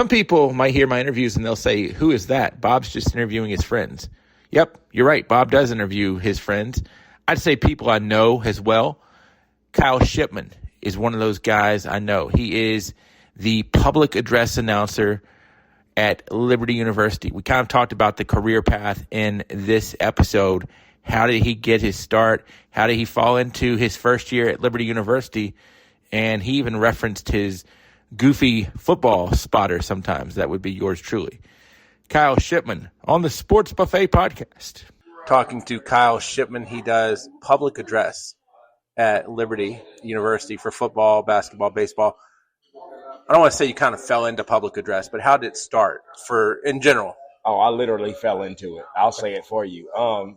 Some people might hear my interviews and they'll say, who is that? Bob's just interviewing his friends. Yep, you're right. Bob does interview his friends. I'd say people I know as well. Kyle Shipmon is one of those guys I know. He is the public address announcer at Liberty University. We kind of talked about the career path in this episode. How did he get his start? How did he fall into his first year at Liberty University? And he even referenced his goofy football spotter sometimes. That would be yours truly. Kyle Shipmon on the Sports Buffet podcast. Talking to Kyle Shipmon. He does public address at Liberty University for football, basketball, baseball. I don't want to say you kind of fell into public address, but how did it start for in general? Oh, I literally fell into it. I'll say it for you.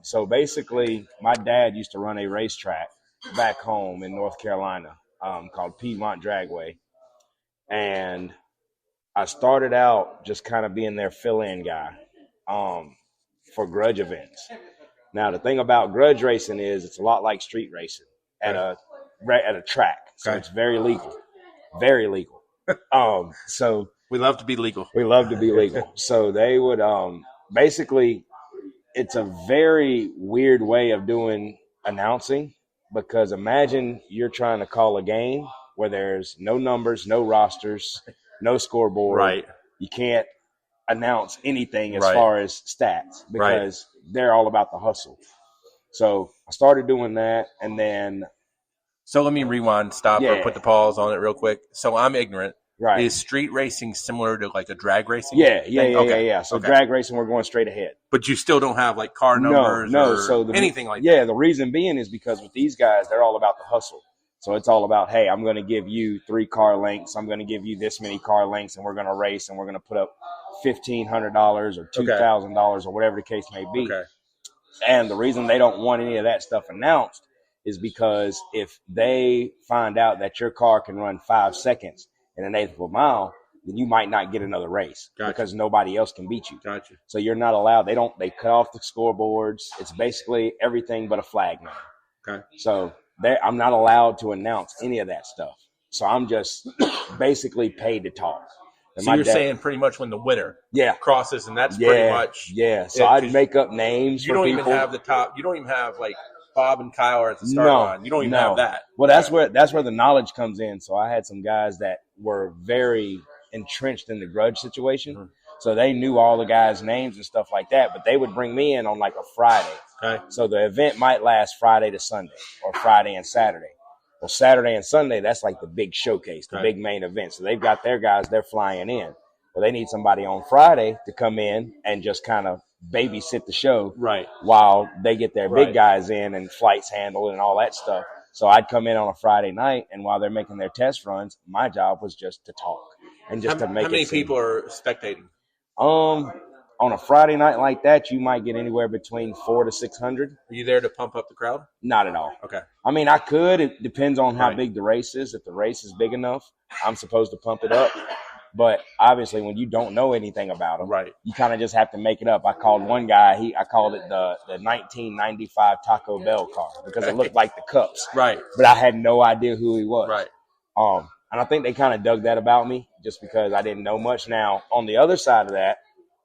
So basically, my dad used to run a racetrack back home in North Carolina called Piedmont Dragway. And I started out just kind of being their fill-in guy for grudge events. Now, the thing about grudge racing is it's a lot like street racing at a track. So It's very legal. Very legal. So we love to be legal. So they would basically, it's a very weird way of doing announcing, because imagine you're trying to call a game where there's no numbers, no rosters, no scoreboard. Right. You can't announce anything as far as stats because they're all about the hustle. So I started doing that, and then. So let me rewind, stop, or put the pause on it real quick. So I'm ignorant. Right. Is street racing similar to like a drag racing? Yeah. So drag racing, we're going straight ahead. But you still don't have like car numbers or anything like that? Yeah, the reason being is because with these guys, they're all about the hustle. So it's all about, hey, I'm going to give you 3 car lengths. I'm going to give you this many car lengths, and we're going to race, and we're going to put up $1,500 or $2,000 or whatever the case may be. Okay. And the reason they don't want any of that stuff announced is because if they find out that your car can run 5 seconds in an eighth of a mile, then you might not get another race because nobody else can beat you. Gotcha. So you're not allowed. They cut off the scoreboards. It's basically everything but a flag man. Okay. So I'm not allowed to announce any of that stuff. So I'm just basically paid to talk. And so you're saying pretty much when the winner crosses, and that's pretty much. Yeah. So I'd make up names for people. You don't even have the top. You don't even have like Bob and Kyle are at the start line. You don't even have that. Well, that's where the knowledge comes in. So I had some guys that were very entrenched in the grudge situation. Mm-hmm. So they knew all the guys' names and stuff like that, but they would bring me in on like a Friday. Okay. So the event might last Friday to Sunday or Friday and Saturday. Well, Saturday and Sunday, that's like the big showcase, the big main event. So they've got their guys, they're flying in. Well, they need somebody on Friday to come in and just kind of babysit the show while they get their big guys in and flights handled and all that stuff. So I'd come in on a Friday night, and while they're making their test runs, my job was just to talk and just to make it. How many people are spectating? On a Friday night like that, you might get anywhere between 400 to 600. Are you there to pump up the crowd? Not at all. Okay. I mean, I could. It depends on how big the race is. If the race is big enough, I'm supposed to pump it up. But obviously, when you don't know anything about them, you kind of just have to make it up. I called one guy. I called it the 1995 Taco Bell car because it looked like the cups. Right. But I had no idea who he was. Right. And I think they kind of dug that about me just because I didn't know much. Now, on the other side of that,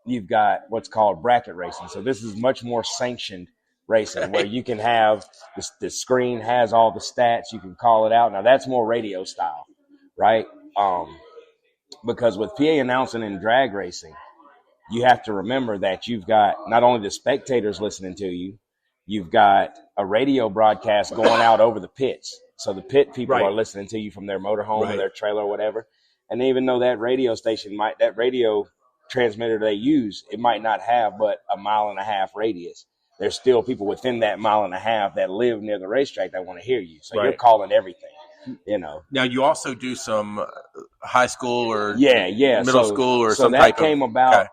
you've got what's called bracket racing. So this is much more sanctioned racing where you can have the screen has all the stats. You can call it out. Now, that's more radio style, right? Because with PA announcing and drag racing, you have to remember that you've got not only the spectators listening to you, you've got a radio broadcast going out over the pits. So the pit people are listening to you from their motorhome or their trailer or whatever. And even though that radio transmitter they use, it might not have but a 1.5 mile radius. There's still people within that 1.5 mile that live near the racetrack that want to hear you. So you're calling everything. Now you also do some high school or middle school or so some that type came of, about.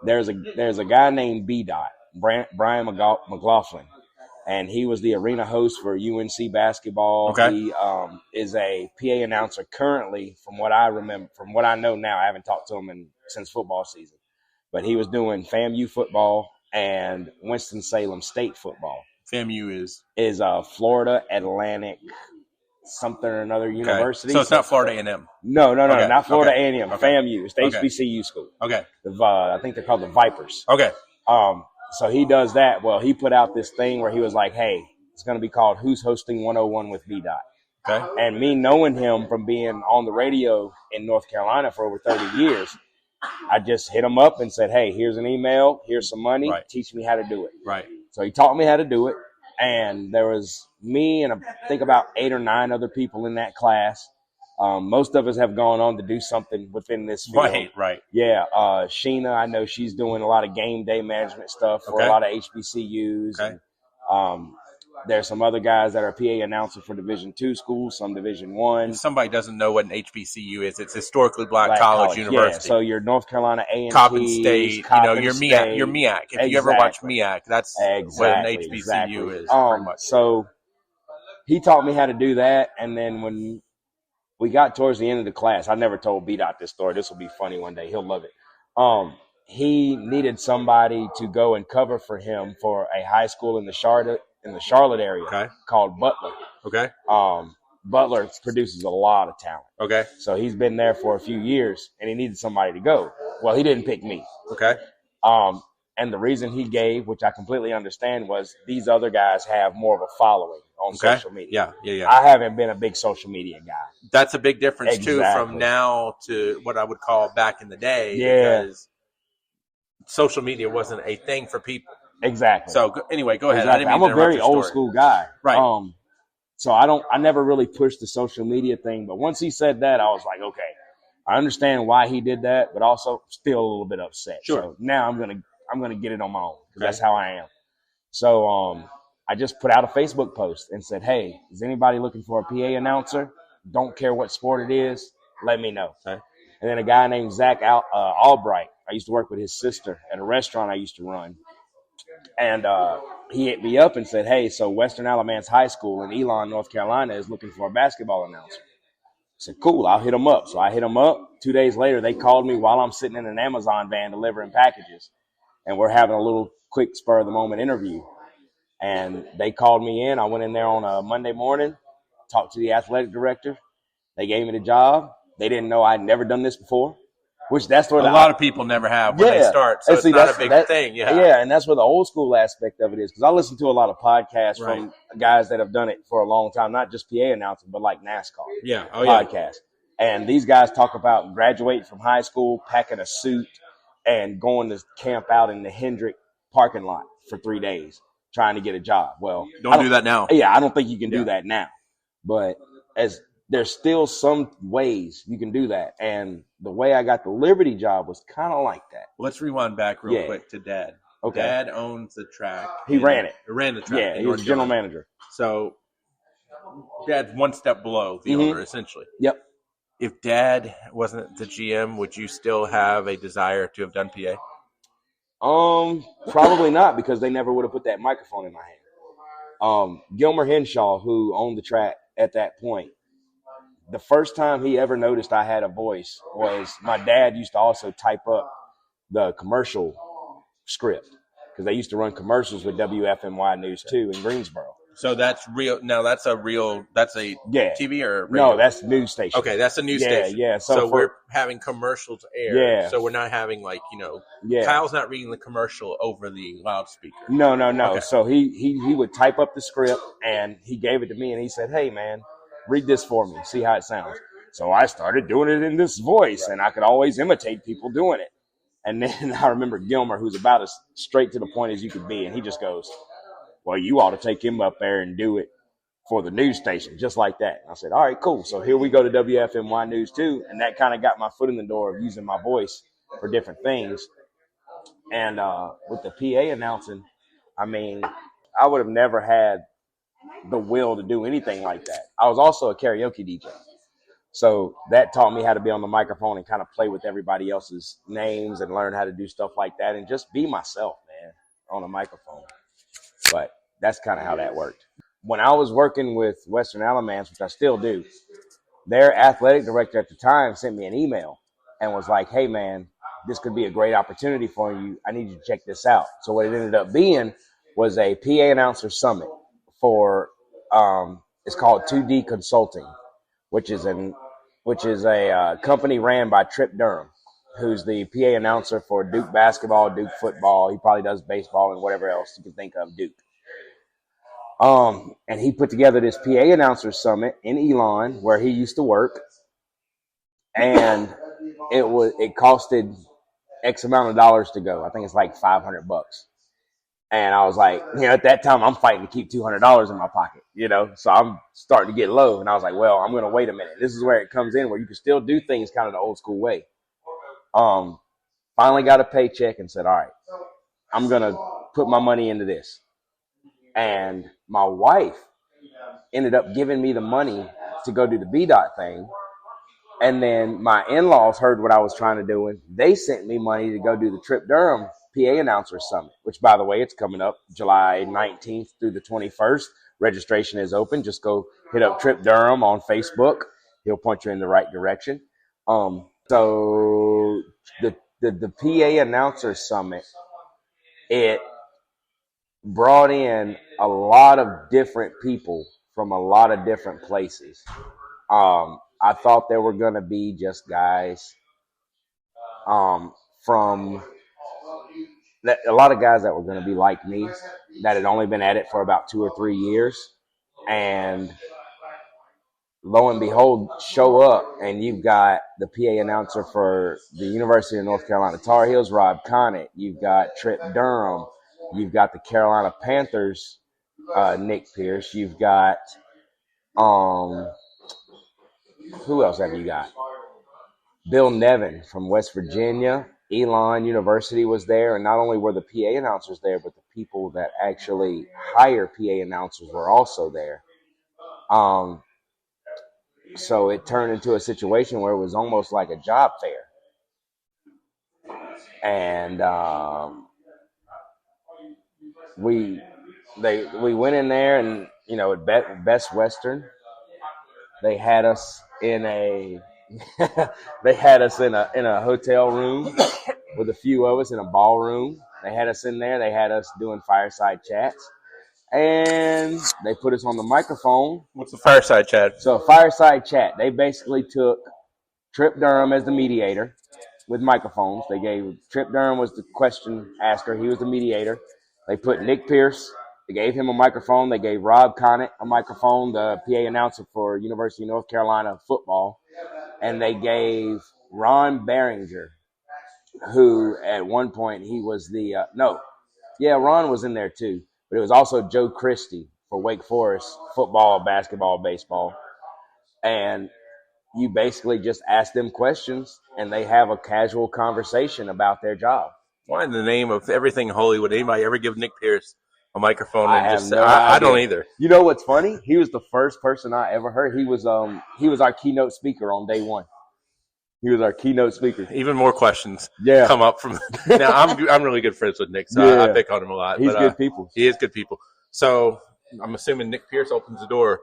There's a guy named B. Brian McLaughlin, and he was the arena host for UNC basketball. He is a PA announcer currently, from what I remember, from what I know now. I haven't talked to him since football season, but he was doing FAMU football and Winston-Salem State football. FAMU is Florida Atlantic something or another university. So it's not Florida A&M. No, Okay. not Florida Okay. A&M. Okay. FAMU. It's the Okay. HBCU school. Okay. I think they're called the Vipers. Okay. So he does that. Well, he put out this thing where he was like, hey, it's going to be called Who's Hosting 101 with VDOT. Okay. And me knowing him from being on the radio in North Carolina for over 30 years, I just hit him up and said, hey, here's an email. Here's some money. Right. Teach me how to do it. Right. So he taught me how to do it. And there was me and I think about 8 or 9 other people in that class. Most of us have gone on to do something within this field. Right. Yeah. Sheena, I know she's doing a lot of game day management stuff for a lot of HBCUs. Okay. And, there's some other guys that are PA announcers for Division II schools, some Division I. If somebody doesn't know what an HBCU is, it's historically black college university. Yeah, so your North Carolina A&T, Coppin State, Coppin your State. MEAC. Your MEAC. If you ever watch MEAC, that's what an HBCU is. Pretty much. So he taught me how to do that, and then when we got towards the end of the class, I never told B-Dot this story. This will be funny one day. He'll love it. He needed somebody to go and cover for him for a high school in the Charlotte area called Butler. Okay. Butler produces a lot of talent. Okay. So he's been there for a few years, and he needed somebody to go. Well, he didn't pick me. Okay. And the reason he gave, which I completely understand, was these other guys have more of a following on social media. Yeah. I haven't been a big social media guy. That's a big difference, too, from now to what I would call back in the day. Yeah. Because social media wasn't a thing for people. Exactly. So anyway, go ahead. Exactly. I'm a very old school guy. Right. So I never really pushed the social media thing, but once he said that, I was like, okay, I understand why he did that, but also still a little bit upset. Sure. So now I'm gonna get it on my own because that's how I am. So I just put out a Facebook post and said, hey, is anybody looking for a PA announcer? Don't care what sport it is, let me know. Okay. And then a guy named Zach Albright, I used to work with his sister at a restaurant I used to run. And he hit me up and said, hey, so Western Alamance High School in Elon, North Carolina is looking for a basketball announcer. I said, cool, I'll hit him up. So I hit him up. 2 days later, they called me while I'm sitting in an Amazon van delivering packages. And we're having a little quick spur-of-the-moment interview. And they called me in. I went in there on a Monday morning, talked to the athletic director. They gave me the job. They didn't know I'd never done this before. Which that's where a lot of people never have when they start, so it's not a big thing. Yeah, and that's where the old school aspect of it is. Because I listen to a lot of podcasts from guys that have done it for a long time, not just PA announcing, but like NASCAR podcasts. And these guys talk about graduating from high school, packing a suit, and going to camp out in the Hendrick parking lot for 3 days trying to get a job. Well, don't do that now. Yeah, I don't think you can do that now. But there's still some ways you can do that. And the way I got the Liberty job was kind of like that. Let's rewind back real quick to Dad. Okay. Dad owns the track. He ran it. He ran the track. Yeah, he was general manager. So Dad's one step below the owner, essentially. Yep. If Dad wasn't the GM, would you still have a desire to have done PA? Probably not, because they never would have put that microphone in my hand. Gilmer Henshaw, who owned the track at that point, the first time he ever noticed I had a voice was my dad used to also type up the commercial script because they used to run commercials with WFMY News 2 in Greensboro. So that's real. Now that's a TV or radio? No, that's news station. Okay, that's a news station. Yeah. So we're having commercials air. Yeah. So we're not having Kyle's not reading the commercial over the loudspeaker. No. Okay. So he would type up the script and he gave it to me and he said, hey man, read this for me, see how it sounds. So I started doing it in this voice and I could always imitate people doing it. And then I remember Gilmer, who's about as straight to the point as you could be, and he just goes, well, you ought to take him up there and do it for the news station, just like that. And I said, all right, cool. So here we go to WFMY News 2, and that kind of got my foot in the door of using my voice for different things. And with the PA announcing, I mean, I would have never had the will to do anything like that. I was also a karaoke DJ. So that taught me how to be on the microphone and kind of play with everybody else's names and learn how to do stuff like that and just be myself, man, on a microphone. But that's kind of how that worked. When I was working with Western Alamance, which I still do, their athletic director at the time sent me an email and was like, hey, man, this could be a great opportunity for you. I need you to check this out. So what it ended up being was a PA announcer summit for It's called 2D Consulting, which is a company ran by Trip Durham, who's the PA announcer for Duke basketball, Duke football. He probably does baseball and whatever else you can think of, Duke. And he put together this PA announcer summit in Elon, where he used to work, and it costed X amount of dollars to go. I think it's like $500. And I was like, at that time I'm fighting to keep $200 in my pocket, so I'm starting to get low. And I was like, well, I'm going to wait a minute. This is where it comes in, where you can still do things kind of the old school way. Finally got a paycheck and said, all right, I'm going to put my money into this. And my wife ended up giving me the money to go do the B-Dot thing. And then my in-laws heard what I was trying to do, and they sent me money to go do the Trip Durham PA Announcers Summit, which, by the way, it's coming up July 19th through the 21st. Registration is open. Just go hit up Trip Durham on Facebook. He'll point you in the right direction. So the PA Announcers Summit, it brought in a lot of different people from a lot of different places. I thought there were going to be just guys from a lot of guys that were going to be like me, that had only been at it for about 2 or 3 years. And lo and behold, show up, and you've got the PA announcer for the University of North Carolina Tar Heels, Rob Conant. You've got Trip Durham. You've got the Carolina Panthers, Nick Pierce. You've got who else have you got? Bill Nevin from West Virginia. Elon University was there, and not only were the PA announcers there, but the people that actually hire PA announcers were also there. So it turned into a situation where it was almost like a job fair. And we went in there, and at Best Western, they had us in a hotel room with a few of us in a ballroom. They had us in there. They had us doing fireside chats, and they put us on the microphone. What's the fireside chat? So fireside chat, they basically took Trip Durham as the mediator with microphones. They gave Trip Durham was the question asker. He was the mediator. They put Nick Pierce. They gave him a microphone. They gave Rob Conant a microphone, the PA announcer for University of North Carolina football. And they gave Ron Behringer, who at one point he was Ron was in there too. But it was also Joe Christie for Wake Forest football, basketball, baseball. And you basically just ask them questions, and they have a casual conversation about their job. Why in the name of everything holy would anybody ever give Nick Pierce a microphone? I don't either. You know what's funny? He was the first person I ever heard. He was our keynote speaker on day one. He was our keynote speaker. Even more questions come up from now. I'm really good friends with Nick, so I pick on him a lot. He's good people. He is good people. So I'm assuming Nick Pierce opens the door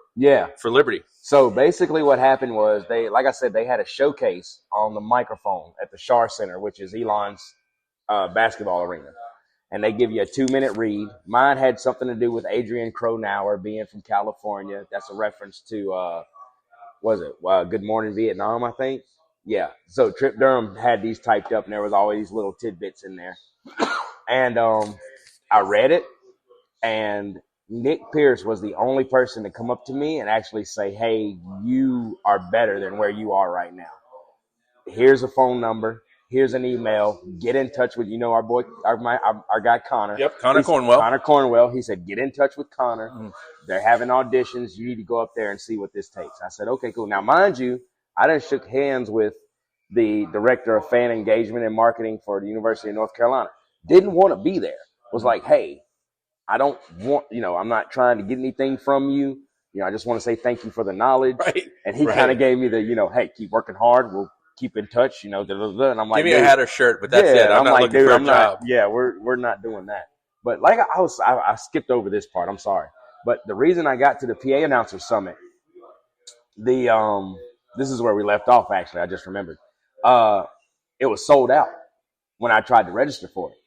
for Liberty. So basically what happened was they had a showcase on the microphone at the Schar Center, which is Elon's basketball arena. And they give you a 2-minute read. Mine had something to do with Adrian Cronauer being from California. That's a reference to, Good Morning Vietnam, I think. Yeah. So Trip Durham had these typed up, and there was always these little tidbits in there. And I read it, and Nick Pierce was the only person to come up to me and actually say, hey, you are better than where you are right now. Here's a phone number. Here's an email. Get in touch with, our boy, our guy Connor. Yep, Connor Cornwell. Connor Cornwell. He said, get in touch with Connor. Mm-hmm. They're having auditions. You need to go up there and see what this takes. I said, okay, cool. Now, mind you, I done shook hands with the director of fan engagement and marketing for the University of North Carolina. Didn't want to be there. Was like, hey, I don't want, I'm not trying to get anything from you. I just want to say thank you for the knowledge. Right. And he kind of gave me the, hey, keep working hard. We'll keep in touch, and I'm like, give me a hat or shirt, but that's it. I'm not looking for a job. We're not doing that. But like I skipped over this part. I'm sorry. But the reason I got to the PA Announcer Summit, this is where we left off, actually. I just remembered. It was sold out when I tried to register for it.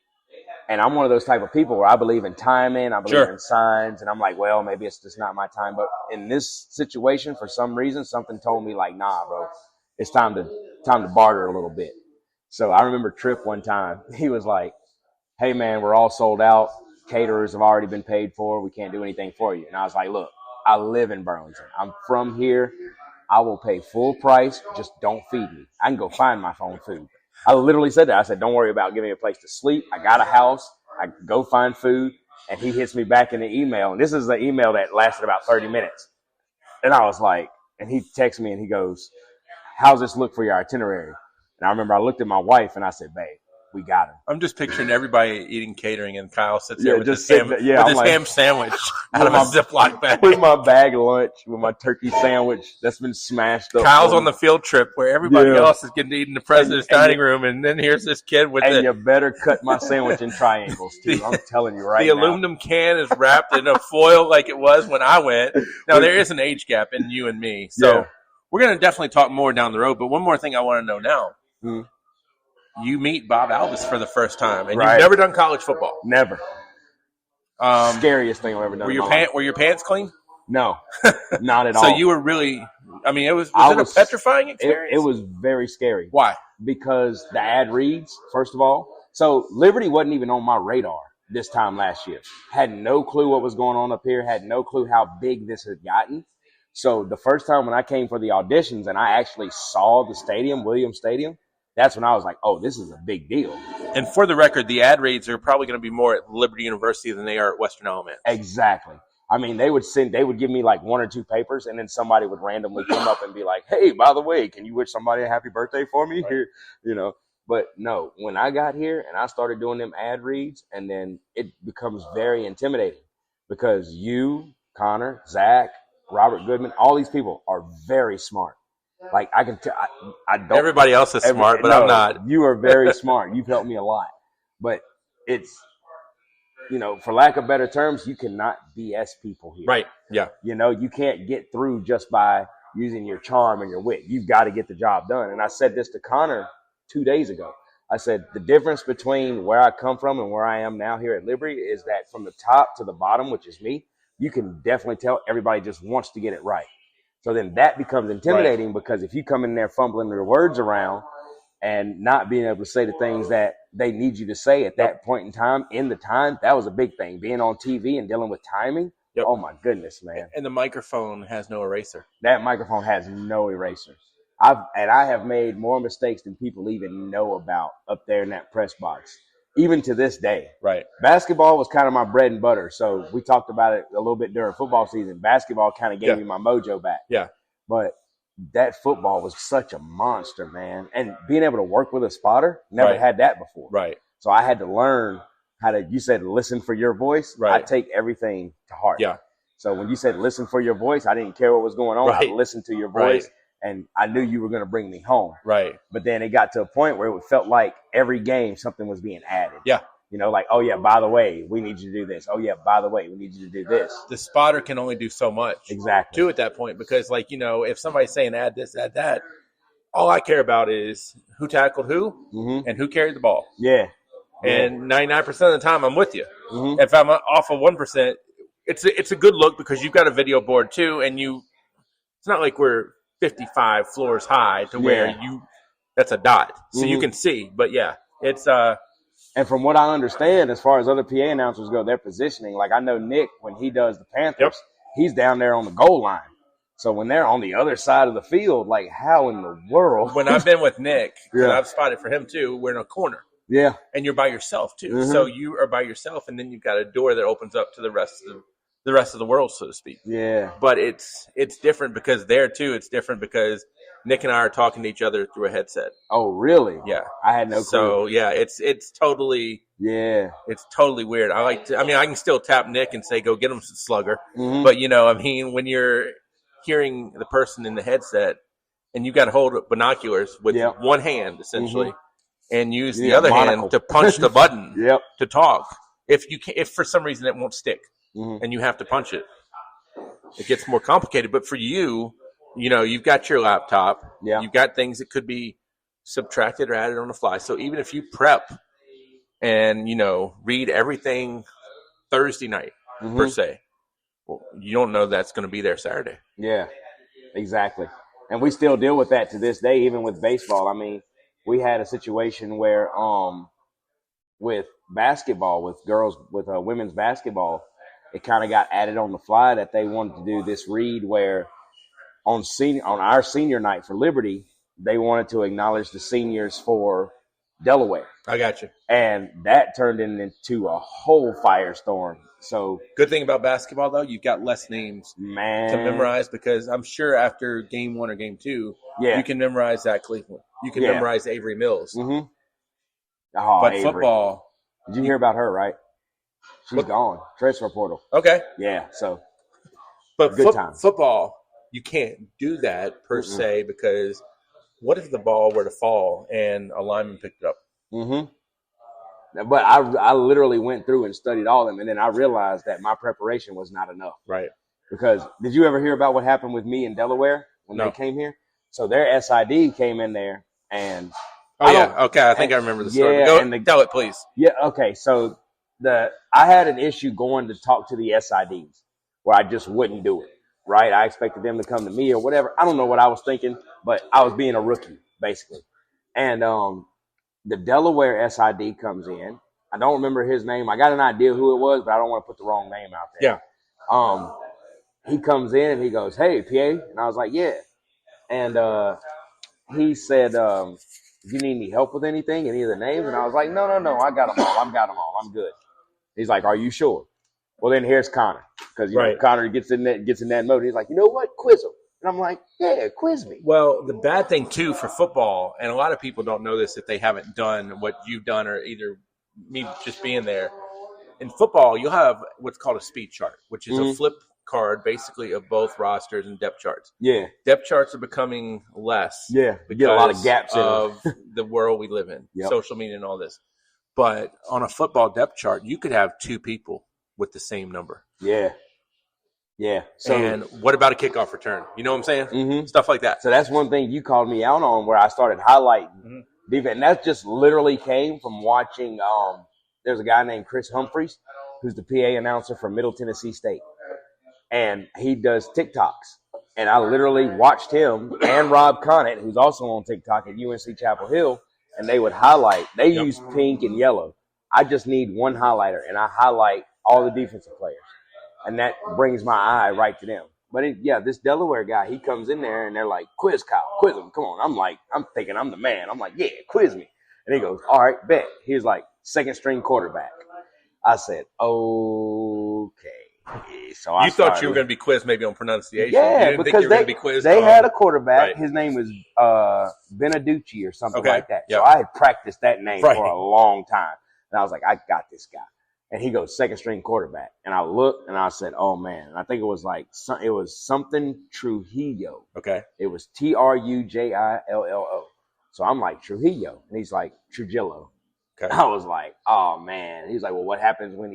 And I'm one of those type of people where I believe in timing, I believe Sure. in signs, and I'm like, well, maybe it's just not my time. But in this situation, for some reason, something told me like, nah, bro, it's time to barter a little bit. So I remember Tripp one time, he was like, hey man, we're all sold out. Caterers have already been paid for. We can't do anything for you. And I was like, look, I live in Burlington. I'm from here. I will pay full price. Just don't feed me. I can go find my own food. I literally said that. I said, don't worry about giving me a place to sleep. I got a house. I go find food. And he hits me back in the email. And this is the email that lasted about 30 minutes. And I was like, and he texts me and he goes, how's this look for your itinerary? And I remember I looked at my wife and I said, babe, we got him. I'm just picturing everybody eating catering, and Kyle sits there with just his, ham, sitting there. with his ham sandwich out of a Ziploc bag. With my bag of lunch, with my turkey sandwich that's been smashed up. Kyle's on the field trip where everybody else is getting to eat in the president's dining room, and then here's this kid with you better cut my sandwich in triangles, too. I'm telling you right now. The aluminum can is wrapped in a foil like it was when I went. Now, there is an age gap in you and me, so we're going to definitely talk more down the road. But one more thing I want to know now. Mm-hmm. You meet Bob Alvis for the first time, and you've never done college football. Never. Scariest thing I've ever done. Were your pants clean? No, not at all. So you were really, I mean, was it a petrifying experience? It was very scary. Why? Because the ad reads, first of all. So Liberty wasn't even on my radar this time last year. Had no clue what was going on up here. Had no clue how big this had gotten. So the first time when I came for the auditions and I actually saw the stadium, Williams Stadium, that's when I was like, oh, this is a big deal. And for the record, the ad reads are probably going to be more at Liberty University than they are at Western Element. Exactly. I mean, they would give me like 1 or 2 papers, and then somebody would randomly come up and be like, hey, by the way, can you wish somebody a happy birthday for me? Right. Here, But no, when I got here and I started doing them ad reads, and then it becomes very intimidating because you, Connor, Zach, Robert Goodman, all these people are very smart. Like I can tell, I don't. Everybody else is smart, but I'm not. You are very smart. You've helped me a lot, but it's, for lack of better terms, you cannot BS people here. Right. Yeah. You can't get through just by using your charm and your wit. You've got to get the job done. And I said this to Connor 2 days ago. I said the difference between where I come from and where I am now here at Liberty is that from the top to the bottom, which is me, you can definitely tell everybody just wants to get it right. So then that becomes intimidating because if you come in there fumbling your words around and not being able to say the things that they need you to say at that point in time, that was a big thing. Being on TV and dealing with timing, oh my goodness, man. And the microphone has no eraser. That microphone has no eraser. I have made more mistakes than people even know about up there in that press box, even to this day. Right. Basketball was kind of my bread and butter. So we talked about it a little bit during football season. Basketball kind of gave me my mojo back. Yeah. But that football was such a monster, man. And being able to work with a spotter, never had that before. Right. So I had to learn how to, you said, listen for your voice. Right. I take everything to heart. Yeah. So when you said listen for your voice, I didn't care what was going on. Right. I listened to your voice. Right. And I knew you were going to bring me home. Right. But then it got to a point where it felt like every game something was being added. Yeah. Like, oh, yeah, by the way, we need you to do this. Oh, yeah, by the way, we need you to do this. The spotter can only do so much. Exactly. Too at that point because, if somebody's saying add this, add that, all I care about is who tackled who and who carried the ball. Yeah. And 99% of the time, I'm with you. Mm-hmm. If I'm off of 1%, it's a good look because you've got a video board too, and it's not like we're 55 floors high to where that's a dot, so you can see. But yeah, it's And from what I understand, as far as other PA announcers go, their positioning, like I know Nick, when he does the Panthers, he's down there on the goal line. So when they're on the other side of the field, like how in the world? When I've been with Nick, and I've spotted for him too, we're in a corner. Yeah. And you're by yourself too. So you are by yourself, and then you've got a door that opens up to the rest of the world, so to speak. Yeah. But it's different because there too, it's different because Nick and I are talking to each other through a headset. Oh, really? Yeah. I had no clue. So yeah, it's totally it's totally weird. I can still tap Nick and say, go get him, slugger. Mm-hmm. But when you're hearing the person in the headset and you got to hold binoculars with one hand essentially and use the other hand to punch the button to talk. If for some reason it won't stick and you have to punch it, it gets more complicated. But for you, you've got your laptop. Yeah. You've got things that could be subtracted or added on the fly. So even if you prep and, read everything Thursday night, per se. Well, you don't know that's going to be there Saturday. Yeah, exactly. And we still deal with that to this day, even with baseball. I mean, we had a situation where with basketball, with women's basketball, it kind of got added on the fly that they wanted to do this read where on our senior night for Liberty, they wanted to acknowledge the seniors for Delaware. I got you. And that turned into a whole firestorm. So good thing about basketball, though, you've got less names to memorize, because I'm sure after game 1 or game 2, you can memorize Zach Cleveland. You can memorize Avery Mills. Mm-hmm. But Avery. Football. Did you hear about her, right? She's gone. Transfer portal. Okay. Yeah, so. But football, you can't do that per se, because what if the ball were to fall and a lineman picked it up? Mm-hmm. But I literally went through and studied all of them, and then I realized that my preparation was not enough. Right. Because did you ever hear about what happened with me in Delaware when they came here? So their SID came in there, and okay, I think I remember the story. Tell it, please. Yeah, okay. So I had an issue going to talk to the SIDs where I just wouldn't do it. Right? I expected them to come to me or whatever. I don't know what I was thinking, but I was being a rookie, basically. And the Delaware SID comes in. I don't remember his name. I got an idea who it was, but I don't want to put the wrong name out there. Yeah. He comes in and he goes, "Hey, PA." And I was like, "Yeah." And he said, "Do you need any help with anything, any of the names?" And I was like, No. I got them all. I'm good. He's like, "Are you sure?" Well, then here's Connor, because Connor gets in that mode. He's like, "You know what? Quiz him." And I'm like, "Yeah, quiz me." Well, the bad thing too for football, and a lot of people don't know this if they haven't done what you've done, or either me just being there. In football, you'll have what's called a speed chart, which is a flip card, basically, of both rosters and depth charts. Yeah, depth charts are becoming less. Yeah, you get a lot of gaps of the world we live in, social media and all this. But on a football depth chart, you could have 2 people with the same number. Yeah. So, and what about a kickoff return? You know what I'm saying? Mm-hmm. Stuff like that. So that's one thing you called me out on, where I started highlighting defense. And that just literally came from watching. There's a guy named Chris Humphreys, who's the PA announcer for Middle Tennessee State, and he does TikToks. And I literally watched him and Rob Connett, who's also on TikTok at UNC Chapel Hill, and they would highlight. They use pink and yellow. I just need one highlighter, and I highlight all the defensive players. And that brings my eye right to them. But this Delaware guy, he comes in there and they're like, "Quiz Kyle, quiz him. Come on." I'm thinking I'm the man. I'm like, "Yeah, quiz me." And he goes, "All right, bet." He was like, "Second string quarterback." I said, "Okay." So I thought you were going to be quizzed maybe on pronunciation. Yeah, you didn't think you were going to be quizzed. They had a quarterback. Right. His name was Beneducci or something like that. Yep. So I had practiced that name for a long time. And I was like, "I got this guy." And he goes, "Second string quarterback." And I looked and I said, "Oh man." And I think it was something Trujillo. Okay. It was Trujillo. So I'm like, "Trujillo." And he's like, "Trujillo." Okay. I was like, "Oh man." He's like, "Well, what happens when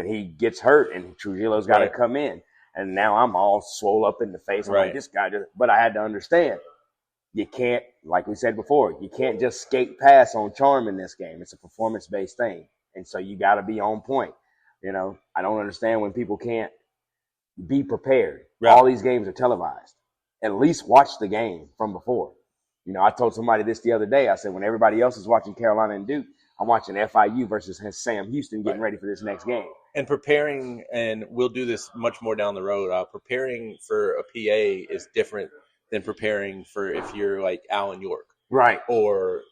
he gets hurt and Trujillo's got to come in?" And now I'm all swole up in the face. I'm like, this guy but I had to understand. You can't, like we said before, you can't just skate pass on charm in this game. It's a performance-based thing. And so you got to be on point. I don't understand when people can't be prepared. Right. All these games are televised. At least watch the game from before. I told somebody this the other day. I said, when everybody else is watching Carolina and Duke, I'm watching FIU versus Sam Houston getting ready for this next game. And preparing, and we'll do this much more down the road, preparing for a PA is different than preparing for if you're like Alan York. Right. Or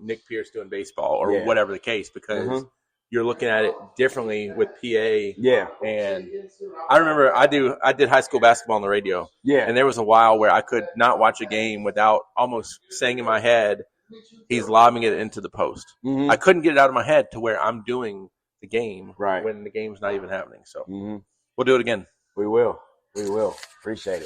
Nick Pierce doing baseball or whatever the case, because you're looking at it differently with PA. Yeah. And I remember I did high school basketball on the radio. Yeah. And there was a while where I could not watch a game without almost saying in my head, he's lobbing it into the post. Mm-hmm. I couldn't get it out of my head to where I'm doing the game when the game's not even happening. So we'll do it again. We will. Appreciate it.